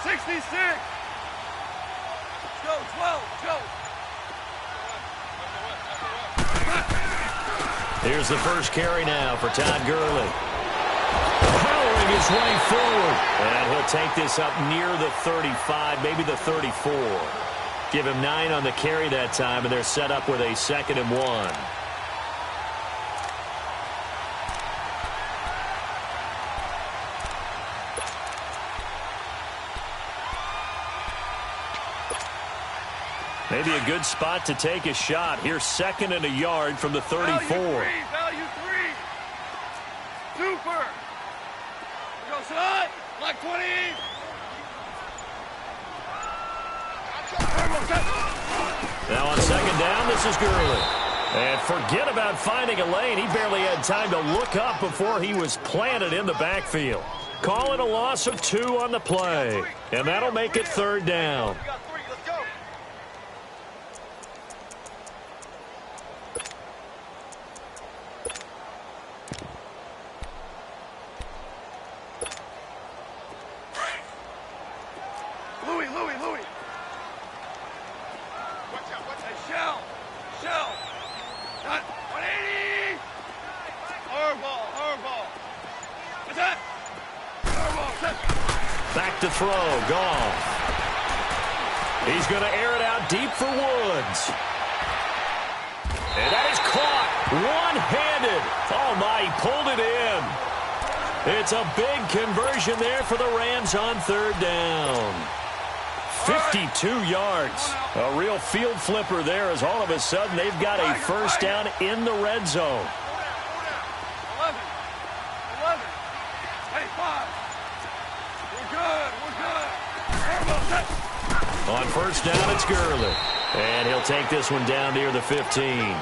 66. Go, 12, go. Here's the first carry now for Todd Gurley. Powering his way forward. And he'll take this up near the 35, maybe the 34. Give him 9 on the carry that time, and they're set up with a 2nd and 1. Maybe a good spot to take a shot. Here's 2nd and a yard from the 34. Value 3. Super. Go, son. Like 20. Now on 2nd down, this is Gurley. And forget about finding a lane. He barely had time to look up before he was planted in the backfield. Calling a loss of 2 on the play. And that'll make it 3rd down. Back to throw, Goff. He's going to air it out deep for Woods. And that is caught one-handed. Oh, my, he pulled it in. It's a big conversion there for the Rams on 3rd down. 52 yards. A real field flipper there as all of a sudden they've got a 1st down in the red zone. 11. 25. We're good. On 1st down, it's Gurley. And he'll take this one down near the 15.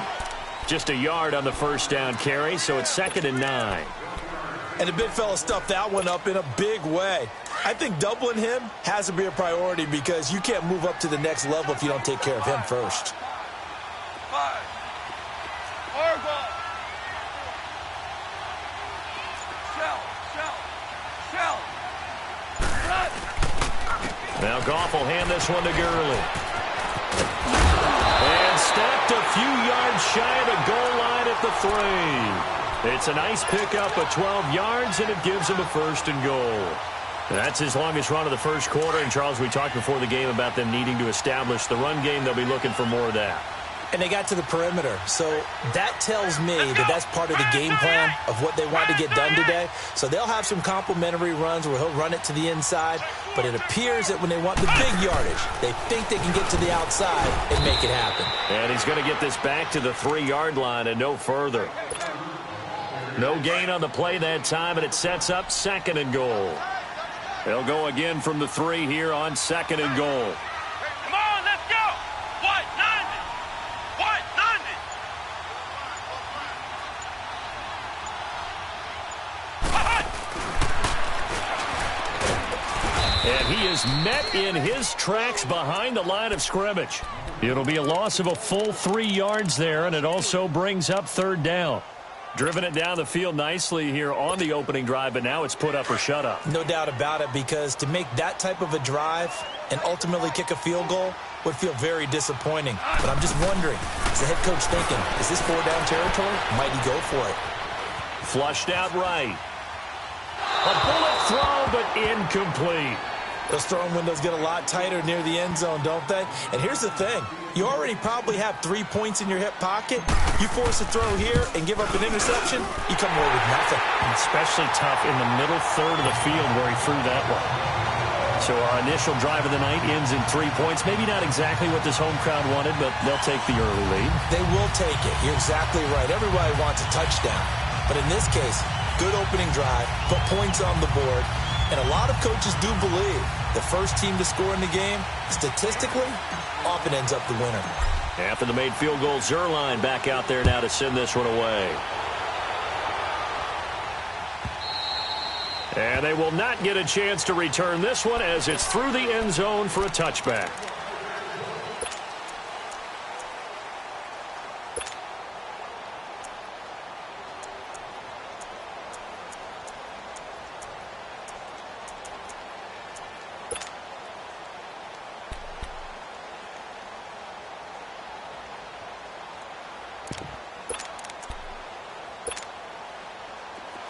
Just a yard on the 1st down carry, so it's 2nd and 9. And the big fella stuffed that one up in a big way. I think doubling him has to be a priority because you can't move up to the next level if you don't take care of him first. 5. Hardball. Shell. Now Goff will hand this one to Gurley. And snapped a few yards shy of the goal line at the 3. It's a nice pickup of 12 yards, and it gives him a 1st and goal. That's his longest run of the first quarter. And, Charles, we talked before the game about them needing to establish the run game. They'll be looking for more of that. And they got to the perimeter. So that tells me that that's part of the game plan of what they want to get done today. So they'll have some complimentary runs where he'll run it to the inside. But it appears that when they want the big yardage, they think they can get to the outside and make it happen. And he's going to get this back to the 3-yard line and no further. No gain on the play that time, and it sets up 2nd and goal. They'll go again from the 3 here on 2nd and goal. Come on, let's go. What? 90. And he is met in his tracks behind the line of scrimmage. It'll be a loss of a full 3 yards there, and it also brings up 3rd down. Driven it down the field nicely here on the opening drive, but now it's put up or shut up. No doubt about it, because to make that type of a drive and ultimately kick a field goal would feel very disappointing. But I'm just wondering, is the head coach thinking, is this 4-down territory? Might he go for it? Flushed out right. A bullet throw, but incomplete. Those throwing windows get a lot tighter near the end zone, don't they? And here's the thing. You already probably have 3 points in your hip pocket. You force a throw here and give up an interception, you come away with nothing. Especially tough in the middle third of the field where he threw that one. So our initial drive of the night ends in 3 points. Maybe not exactly what this home crowd wanted, but they'll take the early lead. They will take it. You're exactly right. Everybody wants a touchdown. But in this case, good opening drive, put points on the board. And a lot of coaches do believe the first team to score in the game, statistically, often ends up the winner. After the made field goal, Zuerlein back out there now to send this one away. And they will not get a chance to return this one as it's through the end zone for a touchback.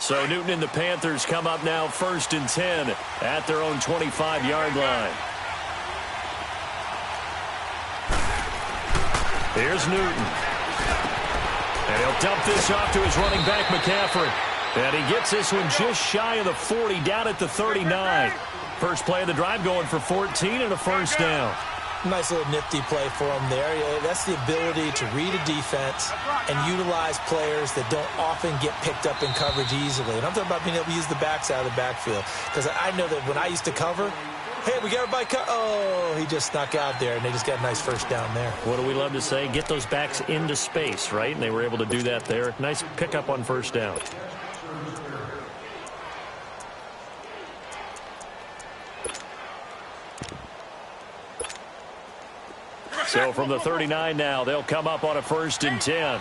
So Newton and the Panthers come up now 1st and 10 at their own 25-yard line. Here's Newton. And he'll dump this off to his running back, McCaffrey. And he gets this one just shy of the 40, down at the 39. First play of the drive going for 14 and a first down. Nice little nifty play for him there. That's the ability to read a defense and utilize players that don't often get picked up in coverage easily. And I'm talking about being able to use the backs out of the backfield. Because I know that when I used to cover, hey, we got everybody oh, he just snuck out there, and they just got a nice first down there. What do we love to say? Get those backs into space, right? And they were able to do that there. Nice pickup on first down. So from the 39 now, they'll come up on a 1st and 10.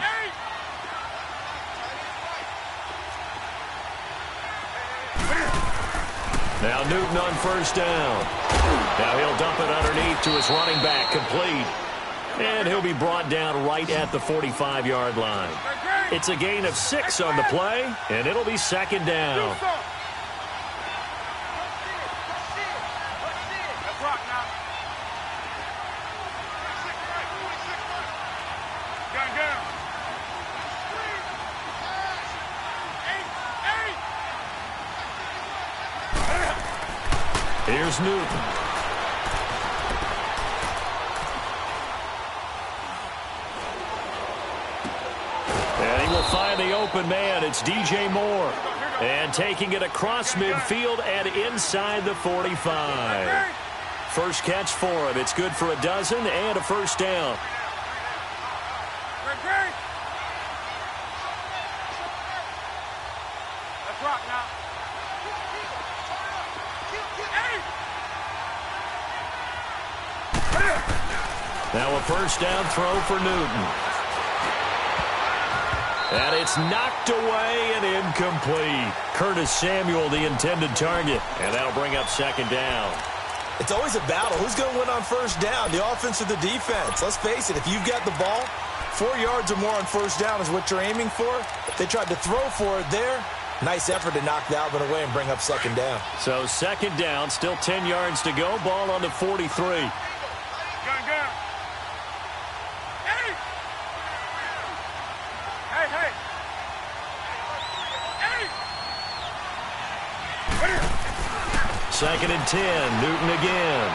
Now Newton on first down. Now he'll dump it underneath to his running back, complete. And he'll be brought down right at the 45-yard line. It's a gain of 6 on the play, and it'll be 2nd down. Here's Newton. And he will find the open man. It's DJ Moore. And taking it across midfield and inside the 45. First catch for him. It's good for a dozen and a first down. Let's rock now. Now a first down throw for Newton. And it's knocked away and incomplete. Curtis Samuel, the intended target. And that'll bring up 2nd down. It's always a battle. Who's going to win on first down, the offense or the defense? Let's face it, if you've got the ball, 4 yards or more on first down is what you're aiming for. They tried to throw for it there. Nice effort to knock that one away and bring up 2nd down. So 2nd down, still 10 yards to go. Ball on the 43. Second and 10, Newton again.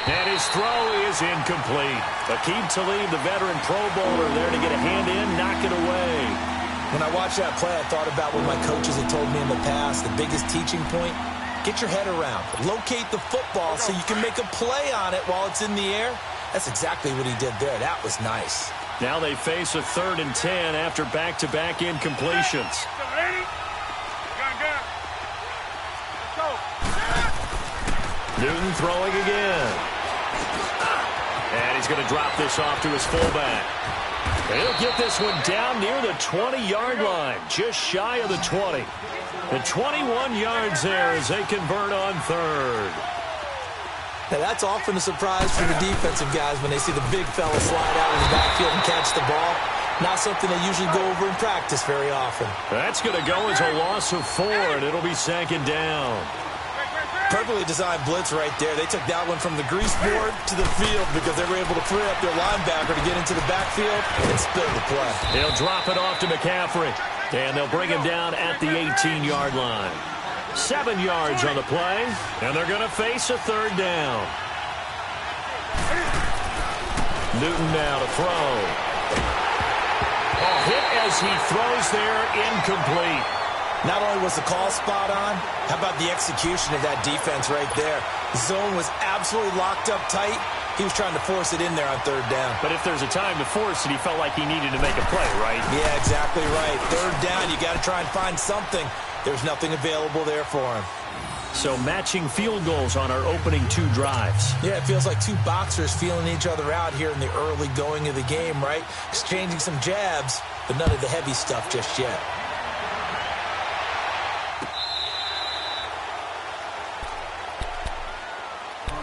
And his throw is incomplete. Aqib Talib, the veteran Pro Bowler, there to get a hand in, knock it away. When I watched that play, I thought about what my coaches had told me in the past. The biggest teaching point, get your head around. Locate the football so you can make a play on it while it's in the air. That's exactly what he did there. That was nice. Now they face a 3rd and 10 after back-to-back incompletions. Newton throwing again. And he's going to drop this off to his fullback. And he'll get this one down near the 20-yard line, just shy of the 20. The 21 yards there as they convert on 3rd. Now that's often a surprise for the defensive guys when they see the big fella slide out in the backfield and catch the ball. Not something they usually go over in practice very often. That's going to go as a loss of 4, and it'll be 2nd down. Perfectly designed blitz right there. They took that one from the grease board to the field because they were able to free up their linebacker to get into the backfield and spill the play. They'll drop it off to McCaffrey, and they'll bring him down at the 18-yard line. 7 yards on the play, and they're going to face a 3rd down. Newton now to throw. A hit as he throws there, incomplete. Not only was the call spot on, how about the execution of that defense right there? The zone was absolutely locked up tight. He was trying to force it in there on 3rd down. But if there's a time to force it, he felt like he needed to make a play, right? Yeah, exactly right. 3rd down, you got to try and find something. There's nothing available there for him. So matching field goals on our opening 2 drives. Yeah, it feels like 2 boxers feeling each other out here in the early going of the game, right? Exchanging some jabs, but none of the heavy stuff just yet.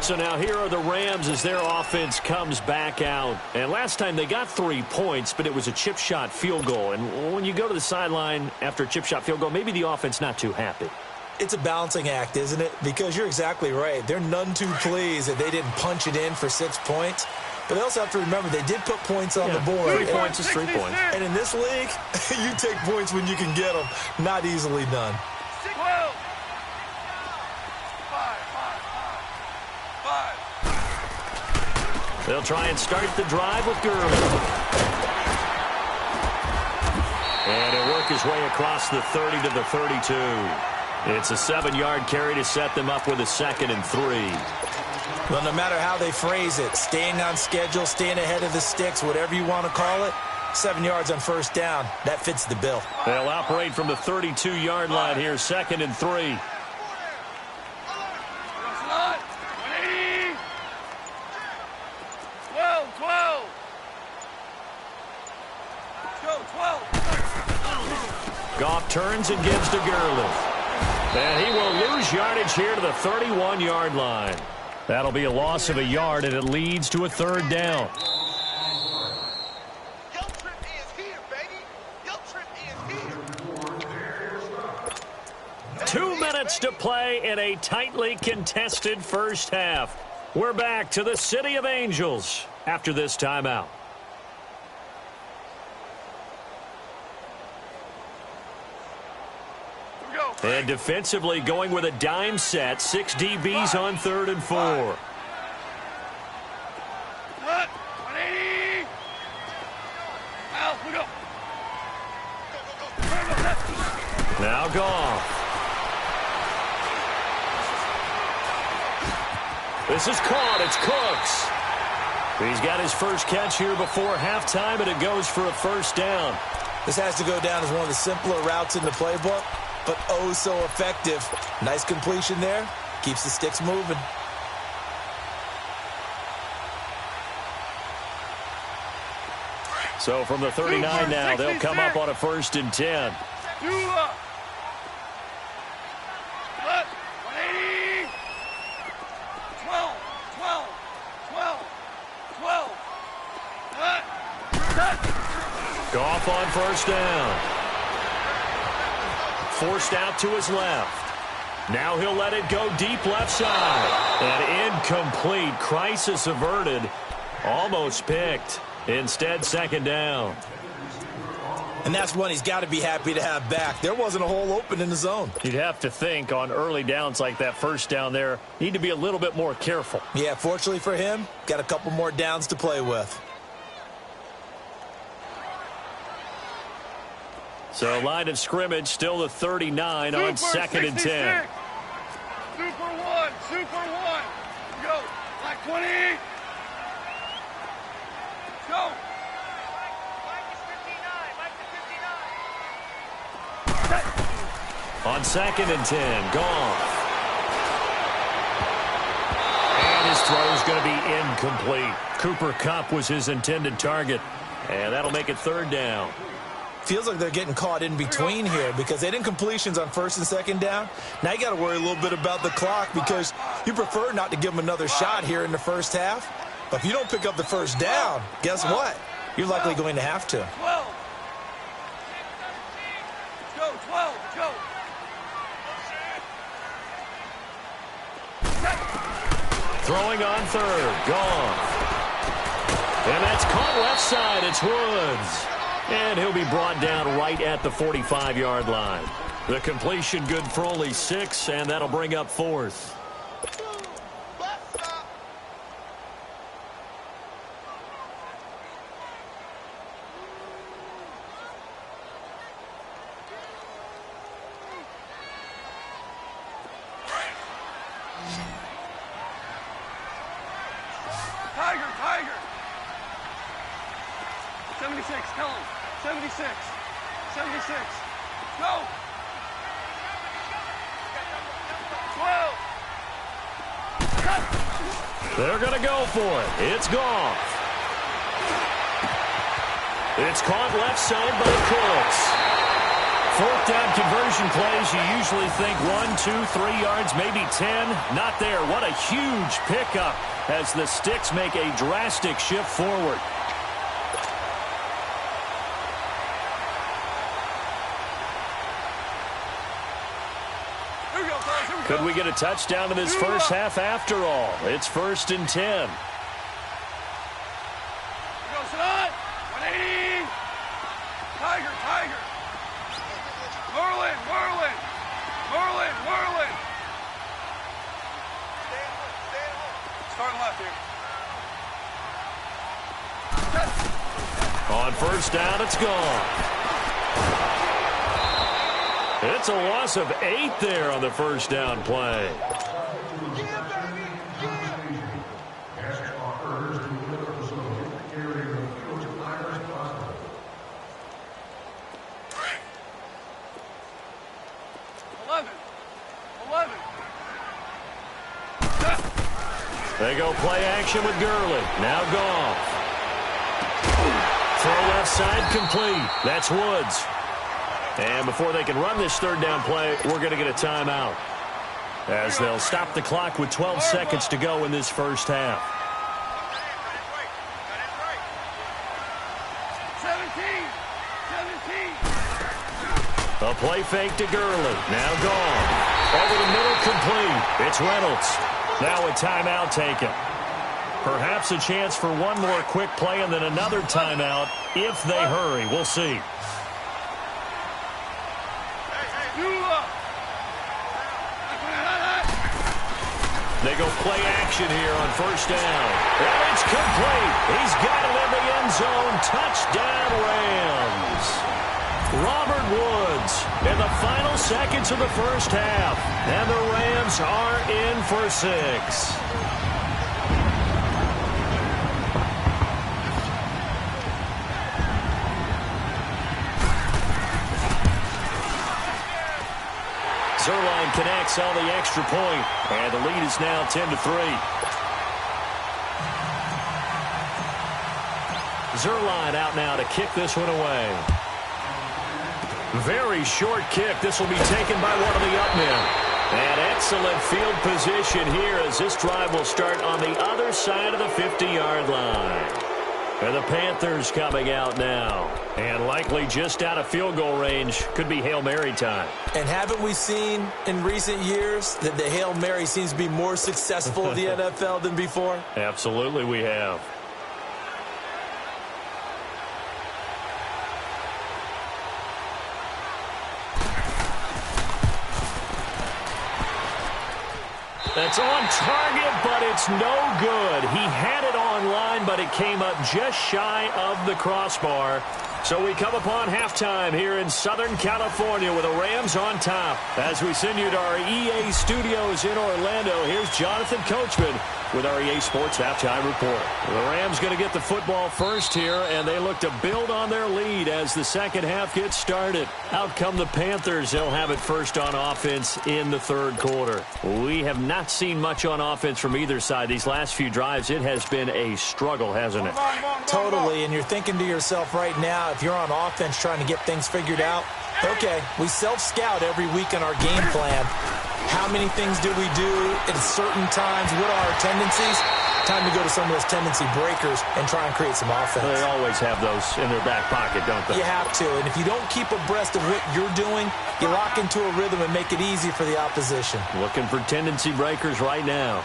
So now here are the Rams as their offense comes back out. And last time they got 3 points, but it was a chip shot field goal. And when you go to the sideline after a chip shot field goal, maybe the offense not too happy. It's a balancing act, isn't it? Because you're exactly right. They're none too pleased that they didn't punch it in for 6 points. But they also have to remember they did put points on the board. 3 points is 3 points. And in this league, you take points when you can get them. Not easily done. 12. 5. They'll try and start the drive with Gurley. And he'll work his way across the 30 to the 32. It's a 7-yard carry to set them up with a 2nd and 3. Well, no matter how they phrase it, staying on schedule, staying ahead of the sticks, whatever you want to call it, 7 yards on first down, that fits the bill. They'll operate from the 32-yard line here, 2nd and 3. 12. Goff turns and gives to Gurley. And he will lose yardage here to the 31-yard line. That'll be a loss of a yard, and it leads to a 3rd down. 2 minutes to play in a tightly contested first half. We're back to the City of Angels after this timeout. And defensively going with a dime set. 6 DBs on 3rd and 4. What? 180. Al, we go. Now Goff. This is caught. It's Cooks. He's got his first catch here before halftime, and it goes for a 1st down. This has to go down as one of the simpler routes in the playbook, but oh so effective. Nice completion there. Keeps the sticks moving. So from the 39 now, they'll come up on a 1st and 10. 180. 12. 12. Goff on 1st down. Forced out to his left. Now he'll let it go deep left side. And incomplete. Crisis averted. Almost picked. Instead, 2nd down. And that's one he's got to be happy to have back. There wasn't a hole open in the zone. You'd have to think on early downs like that 1st down there, need to be a little bit more careful. Yeah, fortunately for him, got a couple more downs to play with. So line of scrimmage still the 39 on 2nd and 10. Super 1. Go. Black 20. Go. On 2nd and 10, Goff. And his throw is going to be incomplete. Cooper Kupp was his intended target. And that'll make it 3rd down. Feels like they're getting caught in between here because they didn't completions on 1st and 2nd down. Now you got to worry a little bit about the clock because you prefer not to give them another shot here in the first half. But if you don't pick up the 1st down, guess what? You're likely going to have to. 12. Go, 12. Go. Throwing on 3rd, Goff. And that's caught left side. It's Woods. And he'll be brought down right at the 45-yard line. The completion good for only 6, and that'll bring up 4th. Tiger. 76, tell him. 76. Go. 12. They're going to go for it. It's Goff. It's caught left side by Cooks. Fourth down conversion plays, you usually think 1, 2, 3 yards, maybe 10. Not there. What a huge pickup as the Sticks make a drastic shift forward. Here we go, fellas. Here we go. Could we get a touchdown in this first half after all? It's 1st and 10. Here we go, Sadat. 180. Tiger, Tiger. Merlin, Merlin. Merlin, Merlin. Starting left here. On first down, it's gone. It's a loss of 8 there on the first down play. They go play action with Gurley. Now Goff. Throw left side complete. That's Woods. And before they can run this third down play, we're going to get a timeout, as they'll stop the clock with 12 seconds to go in this first half. 17. A play fake to Gurley. Now Goff. Over the middle complete. It's Reynolds. Now a timeout taken. Perhaps a chance for one more quick play and then another timeout if they hurry. We'll see. They go play action here on first down. And it's complete. He's got it in the end zone. Touchdown, Rams. Robert Woods in the final seconds of the first half. And the Rams are in for 6. Zerline connects on the extra point, and the lead is now 10-3. Zerline out now to kick this one away. Very short kick. This will be taken by one of the up men. And excellent field position here as this drive will start on the other side of the 50-yard line. And the Panthers coming out now. And likely just out of field goal range. Could be Hail Mary time. And haven't we seen in recent years that the Hail Mary seems to be more successful in the NFL than before? Absolutely we have. That's on target, but it's no good. He had it on line, but it came up just shy of the crossbar. So we come upon halftime here in Southern California with the Rams on top. As we send you to our EA studios in Orlando, here's Jonathan Coachman with our EA Sports Halftime Report. The Rams going to get the football first here, and they look to build on their lead as the second half gets started. Out come the Panthers. They'll have it first on offense in the third quarter. We have not seen much on offense from either side. These last few drives, it has been a struggle, hasn't it? Totally, and you're thinking to yourself right now, if you're on offense trying to get things figured out, okay, we self-scout every week in our game plan. How many things do we do at certain times? What are our tendencies? Time to go to some of those tendency breakers and try and create some offense. They always have those in their back pocket, don't they? You have to, and if you don't keep abreast of what you're doing, you lock into a rhythm and make it easy for the opposition. Looking for tendency breakers right now.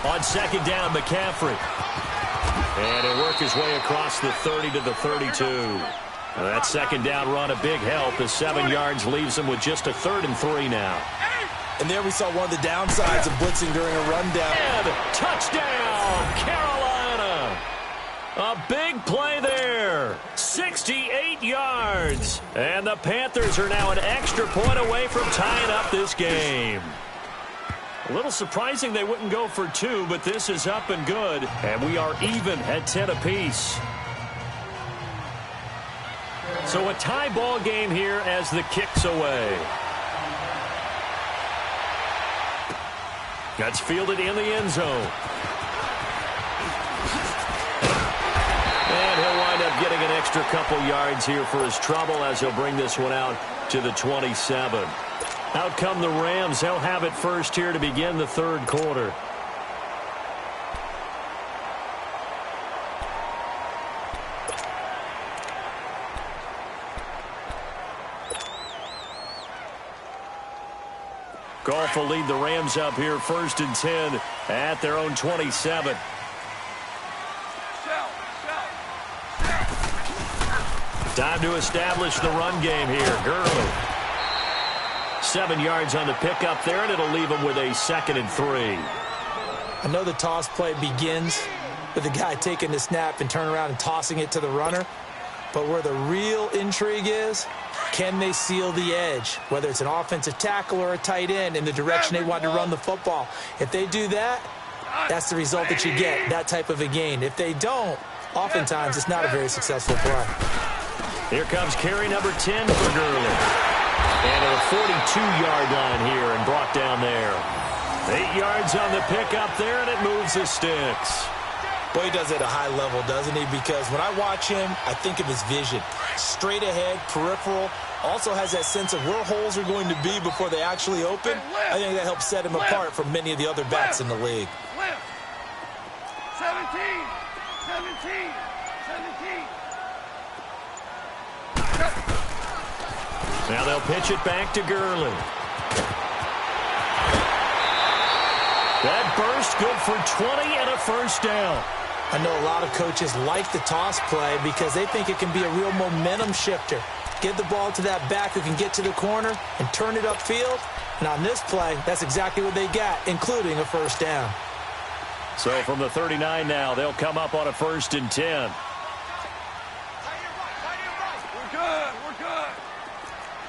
On second down, McCaffrey. And he'll work his way across the 30 to the 32. That second down run, a big help. The 7 yards leaves him with just a 3rd and 3 now. And there we saw one of the downsides of blitzing during a rundown. And touchdown, Carolina. A big play there. 68 yards. And the Panthers are now an extra point away from tying up this game. A little surprising they wouldn't go for 2, but this is up and good. And we are even at 10 apiece. So a tie ball game here as the kick's away. That's fielded in the end zone. And extra couple yards here for his trouble as he'll bring this one out to the 27. Out come the Rams. They'll have it first here to begin the third quarter. Goff will lead the Rams up here 1st and 10 at their own 27. Time to establish the run game here. Gurley. 7 yards on the pickup there, and it'll leave him with a 2nd and 3. I know the toss play begins with the guy taking the snap and turning around and tossing it to the runner. But where the real intrigue is, can they seal the edge, whether it's an offensive tackle or a tight end, in the direction they want to run the football? If they do that, that's the result that you get, that type of a gain. If they don't, oftentimes it's not a very successful play. Here comes carry number 10 for Gurley. And at a 42-yard line here and brought down there. 8 yards on the pickup there, and it moves the sticks. Boy, he does it at a high level, doesn't he? Because when I watch him, I think of his vision. Straight ahead, peripheral. Also has that sense of where holes are going to be before they actually open. I think that helps set him apart from many of the other backs in the league. 17, 17, 17. Now they'll pitch it back to Gurley. That burst good for 20 and a first down. I know a lot of coaches like the toss play because they think it can be a real momentum shifter. Get the ball to that back who can get to the corner and turn it upfield. And on this play, that's exactly what they got, including a first down. So from the 39 now, they'll come up on a 1st and 10. We're good. We're good.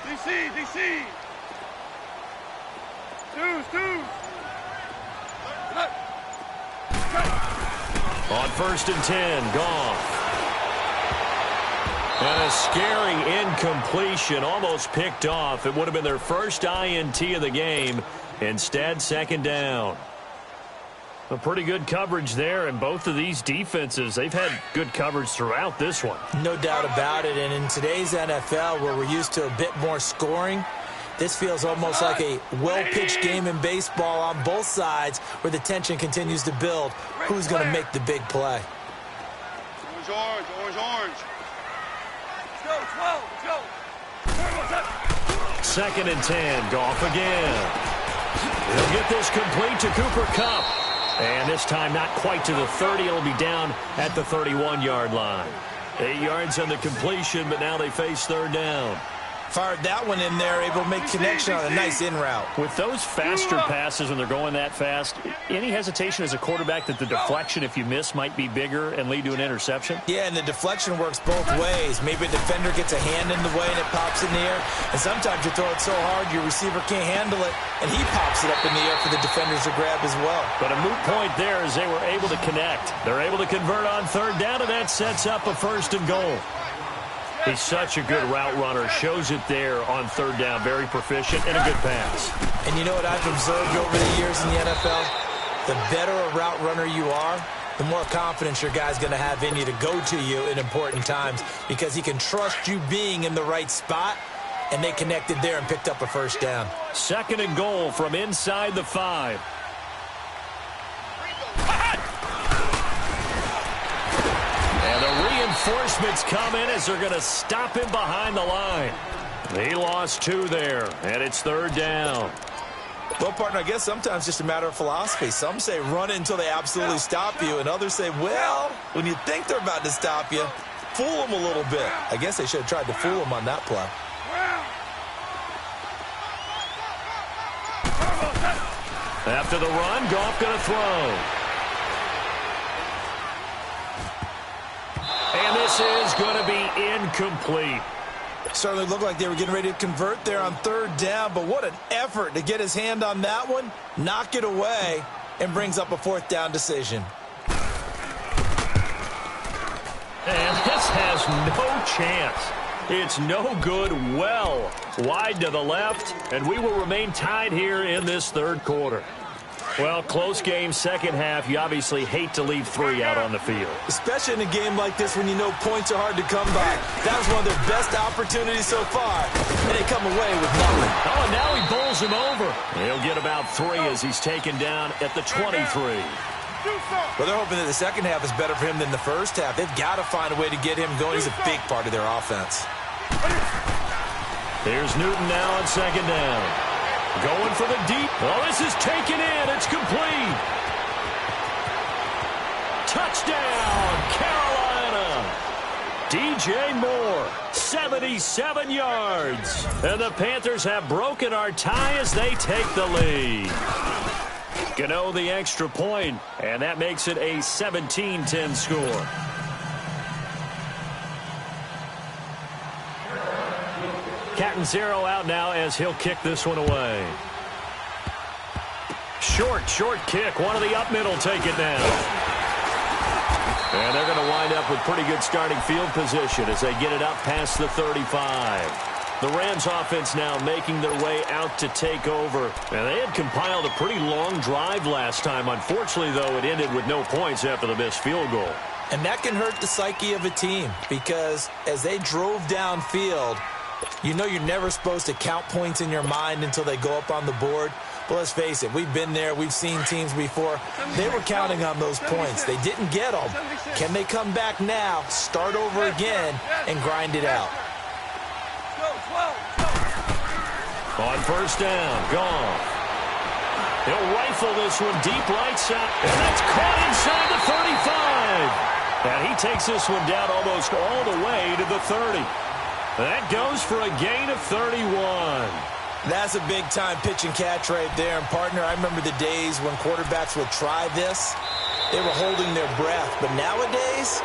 DC, DC. Deuce. On 1st and 10, Goff. And a scary incompletion, almost picked off. It would have been their first INT of the game. Instead, 2nd down. A pretty good coverage there, and both of these defenses, they've had good coverage throughout this one. No doubt about it, and in today's NFL, where we're used to a bit more scoring, this feels almost like a well-pitched game in baseball on both sides where the tension continues to build. Who's going to make the big play? Orange. Let's go, 12, let's go. 2nd and 10, Goff again. He'll get this complete to Cooper Kupp. And this time not quite to the 30. It'll be down at the 31-yard line. 8 yards on the completion, but now they face 3rd down. Fired that one in there, able to make connection on a nice in route. With those faster passes when they're going that fast, any hesitation as a quarterback that the deflection, if you miss, might be bigger and lead to an interception? Yeah, and the deflection works both ways. Maybe a defender gets a hand in the way and it pops in the air. And sometimes you throw it so hard your receiver can't handle it, and he pops it up in the air for the defenders to grab as well. But a moot point there as they were able to connect. They're able to convert on 3rd down, and that sets up a 1st and goal. He's such a good route runner. Shows it there on 3rd down. Very proficient and a good pass. And you know what I've observed over the years in the NFL? The better a route runner you are, the more confidence your guy's going to have in you to go to you in important times because he can trust you being in the right spot, and they connected there and picked up a 1st down. 2nd and goal from inside the 5. Reinforcements come in as they're going to stop him behind the line. He lost 2 there, and it's 3rd down. Well, partner, I guess sometimes it's just a matter of philosophy. Some say run it until they absolutely stop you, and others say, well, when you think they're about to stop you, fool them a little bit. I guess they should have tried to fool him on that play. After the run, Goff going to throw. And this is going to be incomplete. Certainly looked like they were getting ready to convert there on 3rd down, but what an effort to get his hand on that one, knock it away, and brings up a 4th down decision. And this has no chance. It's no good, well wide to the left, and we will remain tied here in this 3rd quarter. Well, close game, second half. You obviously hate to leave 3 out on the field. Especially in a game like this when you know points are hard to come by. That was one of their best opportunities so far, and they come away with nothing. Oh, and now he bowls him over. He'll get about 3 as he's taken down at the 23. Well, they're hoping that the second half is better for him than the first half. They've got to find a way to get him going. He's a big part of their offense. Here's Newton now on second down. Going for the deep. Oh, this is taken in. It's complete. Touchdown, Carolina. DJ Moore, 77 yards. And the Panthers have broken our tie as they take the lead. Gano the extra point, and that makes it a 17-10 score. Catanzaro out now as he'll kick this one away. Short kick. One of the up middle take it down. And they're going to wind up with pretty good starting field position as they get it up past the 35. The Rams offense now making their way out to take over. And they had compiled a pretty long drive last time. Unfortunately, though, it ended with no points after the missed field goal. And that can hurt the psyche of a team because as they drove downfield, you know you're never supposed to count points in your mind until they go up on the board. But let's face it, we've been there. We've seen teams before. They were counting on those points. They didn't get them. Can they come back now, start over again, and grind it out? On first down, gone. He'll rifle this one deep right side, and that's caught inside the 35. And he takes this one down almost all the way to the 30. That goes for a gain of 31. That's a big-time pitch and catch right there. And, partner, I remember the days when quarterbacks would try this. They were holding their breath. But nowadays,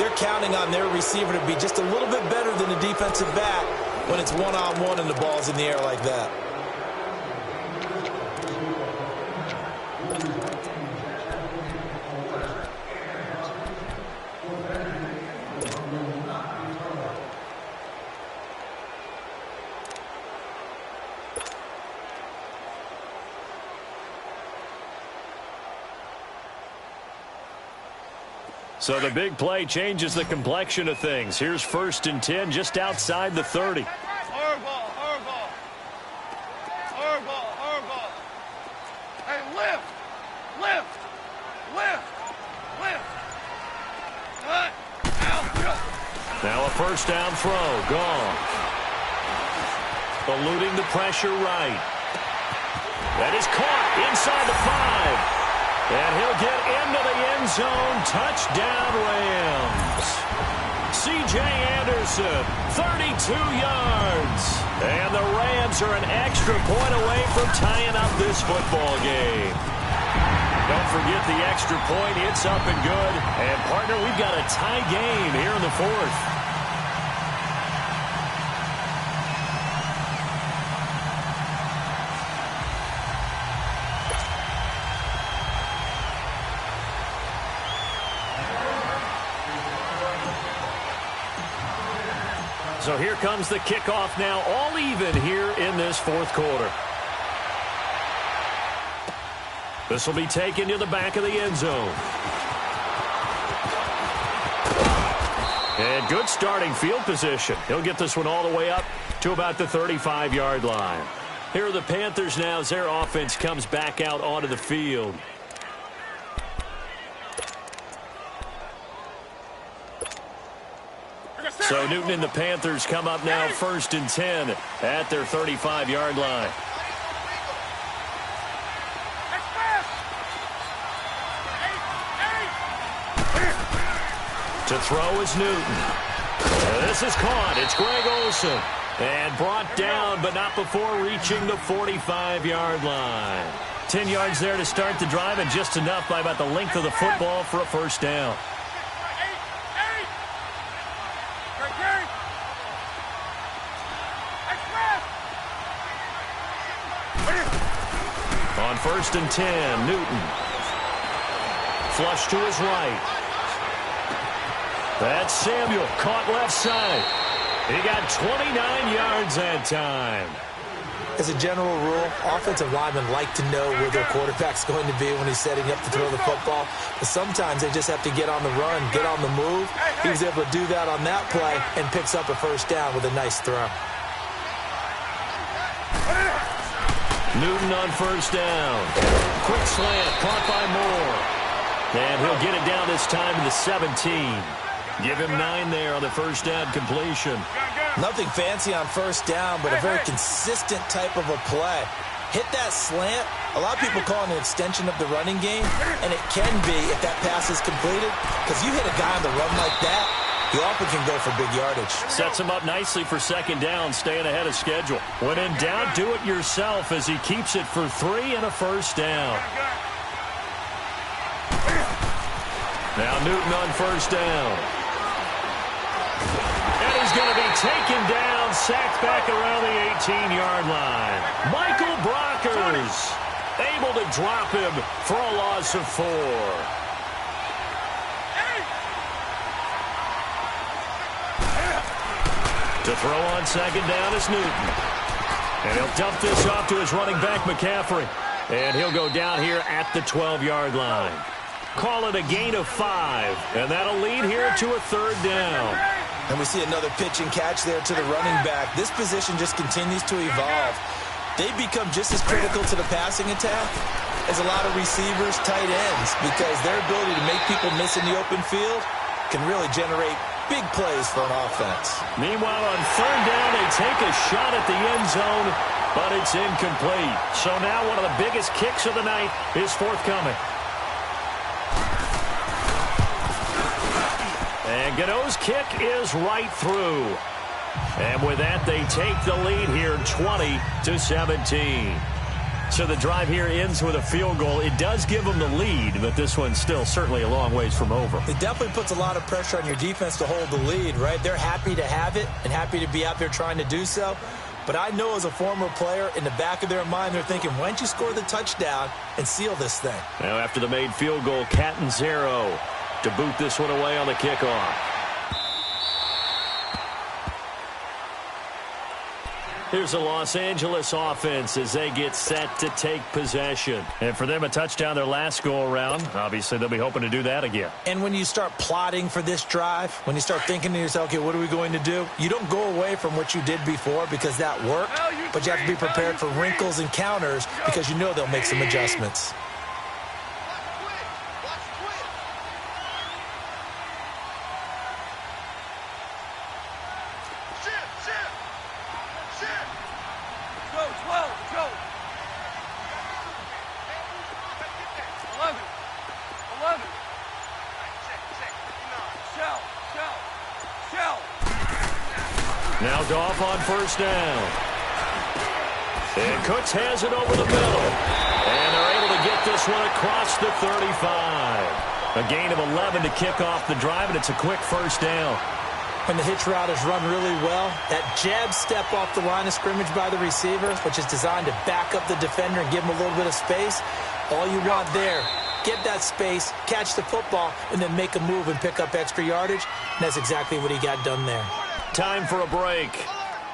they're counting on their receiver to be just a little bit better than the defensive back when it's one-on-one and the ball's in the air like that. So the big play changes the complexion of things. Here's 1st and 10 just outside the 30. Hardball. Hey, lift. Now a first down throw. Gone. Eluding the pressure right. That is caught inside the 5. And he'll get into the end zone. Touchdown, Rams. C.J. Anderson, 32 yards. And the Rams are an extra point away from tying up this football game. Don't forget the extra point. It's up and good. And, partner, we've got a tie game here in the 4th. So here comes the kickoff now, all even here in this 4th quarter. This will be taken to the back of the end zone. And good starting field position. He'll get this one all the way up to about the 35-yard line. Here are the Panthers now as their offense comes back out onto the field. So Newton and the Panthers come up now 1st and 10 at their 35-yard line. To throw is Newton. This is caught. It's Greg Olsen. And brought down, but not before reaching the 45-yard line. 10 yards there to start the drive, and just enough by about the length of the football for a first down. On 1st and 10, Newton. Flush to his right. That's Samuel, caught left side. He got 29 yards that time. As a general rule, offensive linemen like to know where their quarterback's going to be when he's setting up to throw the football. But sometimes they just have to get on the run, get on the move. He was able to do that on that play and picks up a first down with a nice throw. Newton on first down. Quick slant, caught by Moore. And he'll get it down this time to the 17. Give him 9 there on the first down completion. Nothing fancy on first down, but a very consistent type of a play. Hit that slant. A lot of people call it an extension of the running game, and it can be if that pass is completed, because you hit a guy on the run like that, he often can go for big yardage. Sets him up nicely for second down, staying ahead of schedule. When in doubt, do it yourself as he keeps it for 3 and a first down. Now Newton on first down. And he's going to be taken down, sacked back around the 18-yard line. Michael Brockers able to drop him for a loss of 4. To throw on second down is Newton. And he'll dump this off to his running back, McCaffrey. And he'll go down here at the 12-yard line. Call it a gain of 5. And that'll lead here to a third down. And we see another pitch and catch there to the running back. This position just continues to evolve. They become just as critical to the passing attack as a lot of receivers, tight ends, because their ability to make people miss in the open field can really generate big plays for an offense. Meanwhile, on third down, they take a shot at the end zone, but it's incomplete. So now one of the biggest kicks of the night is forthcoming. And Gano's kick is right through. And with that, they take the lead here 20-17. So the drive here ends with a field goal. It does give them the lead, but this one's still certainly a long ways from over. It definitely puts a lot of pressure on your defense to hold the lead, right? They're happy to have it and happy to be out there trying to do so. But I know as a former player, in the back of their mind, they're thinking, why don't you score the touchdown and seal this thing? Now after the made field goal, Catanzaro to boot this one away on the kickoff. Here's the Los Angeles offense as they get set to take possession. And for them, a touchdown their last go-around. Obviously, they'll be hoping to do that again. And when you start plotting for this drive, when you start thinking to yourself, okay, what are we going to do? You don't go away from what you did before because that worked, but you have to be prepared for wrinkles and counters because you know they'll make some adjustments. Now Goff on first down. And Cooks has it over the middle. And they're able to get this one across the 35. A gain of 11 to kick off the drive, and it's a quick first down. When the hitch route is run really well, that jab step off the line of scrimmage by the receiver, which is designed to back up the defender and give him a little bit of space, all you want there, get that space, catch the football, and then make a move and pick up extra yardage. And that's exactly what he got done there. Time for a break.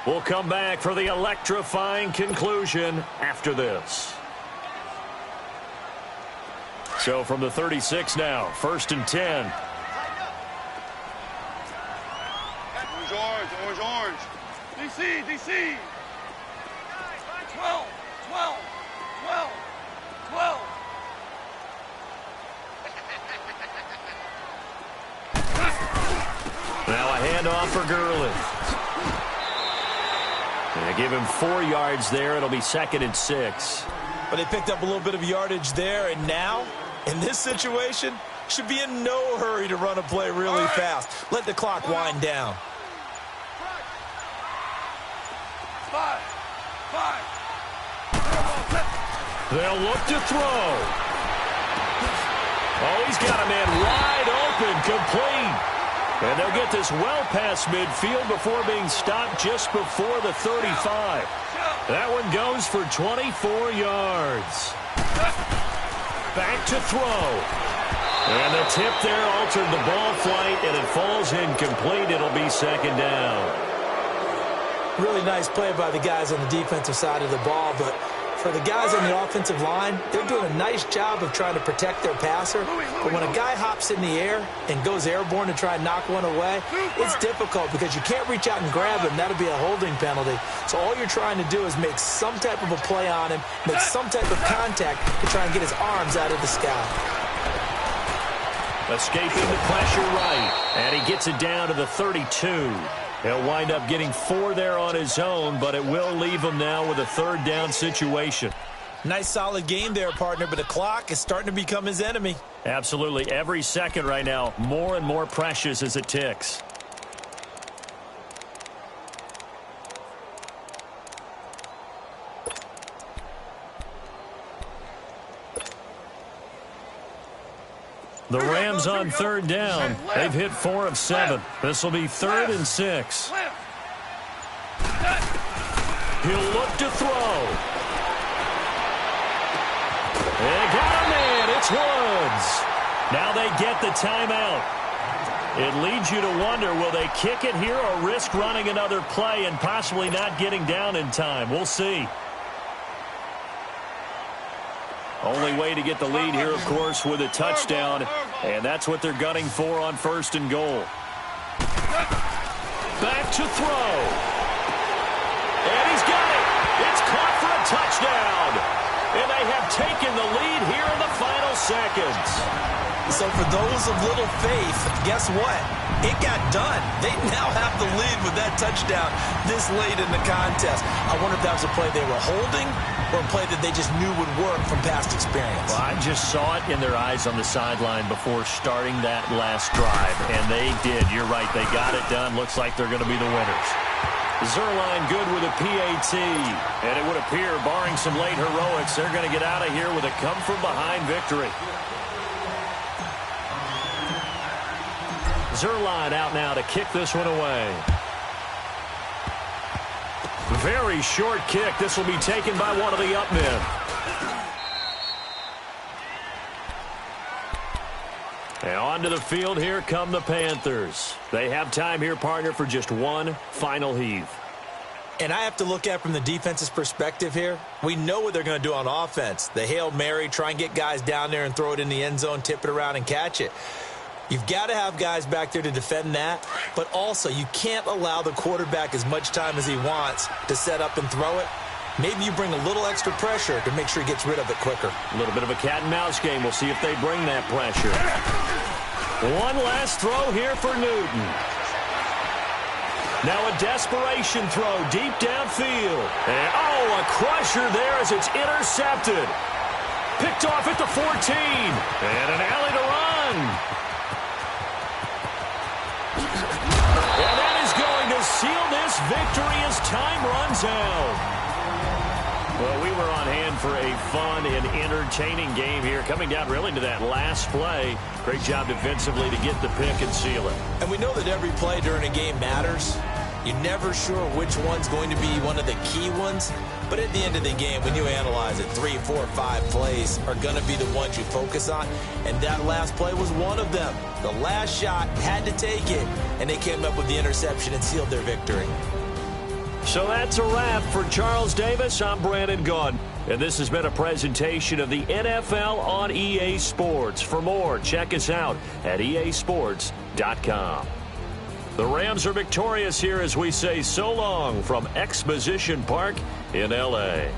We'll come back for the electrifying conclusion after this. So from the 36 now, 1st and 10. Orange. DC. 12. Now a handoff for Gurley. And they give him 4 yards there. It'll be 2nd and 6. But they picked up a little bit of yardage there, and now, in this situation, should be in no hurry to run a play really fast. Let the clock wind down. 5. They'll look to throw. Oh, he's got a man wide open, complete. And they'll get this well past midfield before being stopped just before the 35. That one goes for 24 yards. Back to throw. And the tip there altered the ball flight, and it falls incomplete. It'll be 2nd down. Really nice play by the guys on the defensive side of the ball, but for the guys on the offensive line, they're doing a nice job of trying to protect their passer. But when a guy hops in the air and goes airborne to try and knock one away, it's difficult because you can't reach out and grab him. That'll be a holding penalty. So all you're trying to do is make some type of a play on him, make some type of contact to try and get his arms out of the sky. Escaping the pressure right, and he gets it down to the 32. He'll wind up getting 4 there on his own, but it will leave him now with a 3rd down situation. Nice solid game there, partner, but the clock is starting to become his enemy. Absolutely. Every second right now, more and more precious as it ticks. The Rams on 3rd down. They've hit 4 of 7. This will be 3rd and 6. He'll look to throw. They got a man. It's Woods. Now they get the timeout. It leads you to wonder, will they kick it here or risk running another play and possibly not getting down in time? We'll see. Only way to get the lead here, of course, with a touchdown, and that's what they're gunning for on 1st and goal. Back to throw. And he's got it. It's caught for a touchdown. And they have taken the lead here in the final seconds. So for those of little faith, guess what? It got done. They now have the lead with that touchdown this late in the contest. I wonder if that was a play they were holding or a play that they just knew would work from past experience. Well, I just saw it in their eyes on the sideline before starting that last drive, and they did. You're right. They got it done. Looks like they're going to be the winners. Zerline good with a PAT, and it would appear, barring some late heroics, they're going to get out of here with a come-from-behind victory. Zerline out now to kick this one away. Very short kick. This will be taken by one of the up men. And onto the field, here come the Panthers. They have time here, partner, for just one final heave. And I have to look at it from the defense's perspective here. We know what they're going to do on offense. The Hail Mary, try and get guys down there and throw it in the end zone, tip it around and catch it. You've got to have guys back there to defend that, but also you can't allow the quarterback as much time as he wants to set up and throw it. Maybe you bring a little extra pressure to make sure he gets rid of it quicker. A little bit of a cat and mouse game. We'll see if they bring that pressure. One last throw here for Newton. Now a desperation throw deep downfield. And, a crusher there as it's intercepted. Picked off at the 14. And an alley to run. And that is going to seal this victory as time runs out. Well, we were on hand for a fun and entertaining game here, coming down really to that last play. Great job defensively to get the pick and seal it. And we know that every play during a game matters. You're never sure which one's going to be one of the key ones. But at the end of the game, when you analyze it, 3, 4, 5 plays are going to be the ones you focus on. And that last play was one of them. The last shot had to take it, and they came up with the interception and sealed their victory. So that's a wrap for Charles Davis. I'm Brandon Gaudin, and this has been a presentation of the NFL on EA Sports. For more, check us out at easports.com. The Rams are victorious here as we say so long from Exposition Park in L.A.